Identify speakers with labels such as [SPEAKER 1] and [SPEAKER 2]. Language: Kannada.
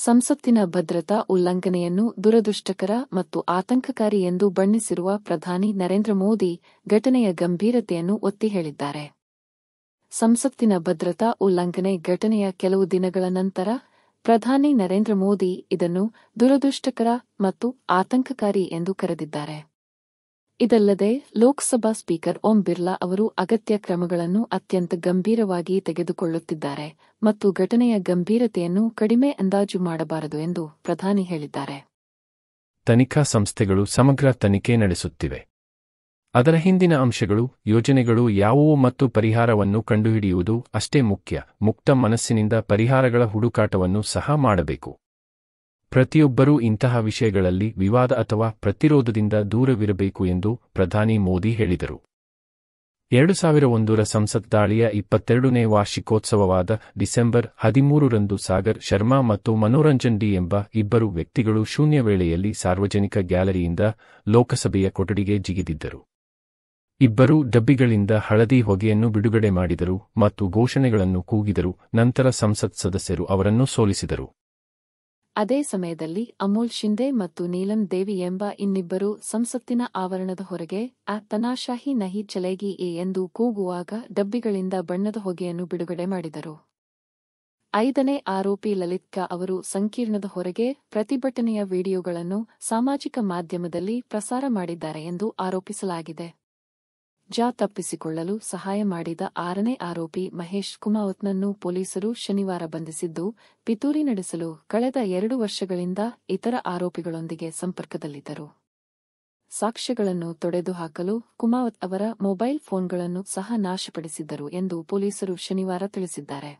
[SPEAKER 1] ಸಂಸತ್ತಿನ ಭದ್ರತಾ ಉಲ್ಲಂಘನೆಯನ್ನು ದುರದೃಷ್ಟಕರ ಮತ್ತು ಆತಂಕಕಾರಿ ಎಂದು ಬಣ್ಣಿಸಿರುವ ಪ್ರಧಾನಿ ನರೇಂದ್ರ ಮೋದಿ ಘಟನೆಯ ಗಂಭೀರತೆಯನ್ನು ಒತ್ತಿ ಹೇಳಿದ್ದಾರೆ. ಸಂಸತ್ತಿನ ಭದ್ರತಾ ಉಲ್ಲಂಘನೆ ಘಟನೆಯ ಕೆಲವು ದಿನಗಳ ನಂತರ ಪ್ರಧಾನಿ ನರೇಂದ್ರ ಮೋದಿ ಇದನ್ನು ದುರದೃಷ್ಟಕರ ಮತ್ತು ಆತಂಕಕಾರಿ ಎಂದು ಕರೆದಿದ್ದಾರೆ. ಇದಲ್ಲದೆ ಲೋಕಸಭಾ ಸ್ಪೀಕರ್ ಓಂ ಬಿರ್ಲಾ ಅವರು ಅಗತ್ಯ ಕ್ರಮಗಳನ್ನು ಅತ್ಯಂತ ಗಂಭೀರವಾಗಿ ತೆಗೆದುಕೊಳ್ಳುತ್ತಿದ್ದಾರೆ ಮತ್ತು ಘಟನೆಯ ಗಂಭೀರತೆಯನ್ನು ಕಡಿಮೆ ಅಂದಾಜು ಮಾಡಬಾರದು ಎಂದು ಪ್ರಧಾನಿ ಹೇಳಿದ್ದಾರೆ.
[SPEAKER 2] ತನಿಖಾ ಸಂಸ್ಥೆಗಳು ಸಮಗ್ರ ತನಿಖೆ ನಡೆಸುತ್ತಿವೆ. ಅದರ ಹಿಂದಿನ ಅಂಶಗಳು, ಯೋಜನೆಗಳು ಯಾವುವು ಮತ್ತು ಪರಿಹಾರವನ್ನು ಕಂಡುಹಿಡಿಯುವುದು ಅಷ್ಟೇ ಮುಖ್ಯ. ಮುಕ್ತ ಮನಸ್ಸಿನಿಂದ ಪರಿಹಾರಗಳ ಹುಡುಕಾಟವನ್ನು ಸಹ ಮಾಡಬೇಕು. ಪ್ರತಿಯೊಬ್ಬರೂ ಇಂತಹ ವಿಷಯಗಳಲ್ಲಿ ವಿವಾದ ಅಥವಾ ಪ್ರತಿರೋಧದಿಂದ ದೂರವಿರಬೇಕು ಎಂದು ಪ್ರಧಾನಿ ಮೋದಿ ಹೇಳಿದರು. 2001ರ ಸಂಸತ್ ದಾಳಿಯ 22ನೇ ವಾರ್ಷಿಕೋತ್ಸವವಾದ ಡಿಸೆಂಬರ್ 13ರಂದು ಸಾಗರ್ ಶರ್ಮಾ ಮತ್ತು ಮನೋರಂಜನ್ ಡಿ ಎಂಬ ಇಬ್ಬರು ವ್ಯಕ್ತಿಗಳು ಶೂನ್ಯ ವೇಳೆಯಲ್ಲಿ ಸಾರ್ವಜನಿಕ ಗ್ಯಾಲರಿಯಿಂದ ಲೋಕಸಭೆಯ ಕೊಠಡಿಗೆ ಜಿಗಿದಿದ್ದರು. ಇಬ್ಬರೂ ಡಬ್ಬಿಗಳಿಂದ ಹಳದಿ ಹೊಗೆಯನ್ನು ಬಿಡುಗಡೆ ಮಾಡಿದರು ಮತ್ತು ಘೋಷಣೆಗಳನ್ನು ಕೂಗಿದರು. ನಂತರ ಸಂಸತ್ ಸದಸ್ಯರು ಅವರನ್ನು ಸೋಲಿಸಿದರು.
[SPEAKER 1] ಅದೇ ಸಮಯದಲ್ಲಿ ಅಮೋಲ್ ಶಿಂದೆ ಮತ್ತು ನೀಲಂ ದೇವಿ ಎಂಬ ಇನ್ನಿಬ್ಬರು ಸಂಸತ್ತಿನ ಆವರಣದ ಹೊರಗೆ ತನಾಶಾಹಿ ನಹಿ ಚಲೇಗಿ ಎಂದು ಕೂಗುವಾಗ ಡಬ್ಬಿಗಳಿಂದ ಬಣ್ಣದ ಹೊಗೆಯನ್ನು ಬಿಡುಗಡೆ ಮಾಡಿದರು. 5ನೇ ಆರೋಪಿ ಲಲಿತ್ ಕಾ ಅವರು ಸಂಕೀರ್ಣದ ಹೊರಗೆ ಪ್ರತಿಭಟನೆಯ ವಿಡಿಯೋಗಳನ್ನು ಸಾಮಾಜಿಕ ಮಾಧ್ಯಮದಲ್ಲಿ ಪ್ರಸಾರ ಮಾಡಿದ್ದಾರೆ ಎಂದು ಆರೋಪಿಸಲಾಗಿದೆ. ತಪ್ಪಿಸಿಕೊಳ್ಳಲು ಸಹಾಯ ಮಾಡಿದ 6ನೇ ಆರೋಪಿ ಮಹೇಶ್ ಕುಮಾವತ್ನನ್ನು ಪೊಲೀಸರು ಶನಿವಾರ ಬಂಧಿಸಿದ್ದು, ಪಿತೂರಿ ನಡೆಸಲು ಕಳೆದ 2 ವರ್ಷಗಳಿಂದ ಇತರ ಆರೋಪಿಗಳೊಂದಿಗೆ ಸಂಪರ್ಕದಲ್ಲಿದ್ದರು. ಸಾಕ್ಷ್ಯಗಳನ್ನು ತೊಡೆದುಹಾಕಲು ಕುಮಾವತ್ ಅವರ ಮೊಬೈಲ್ ಫೋನ್ಗಳನ್ನು ಸಹ ನಾಶಪಡಿಸಿದ್ದರು ಎಂದು ಪೊಲೀಸರು ಶನಿವಾರ ತಿಳಿಸಿದ್ದಾರೆ.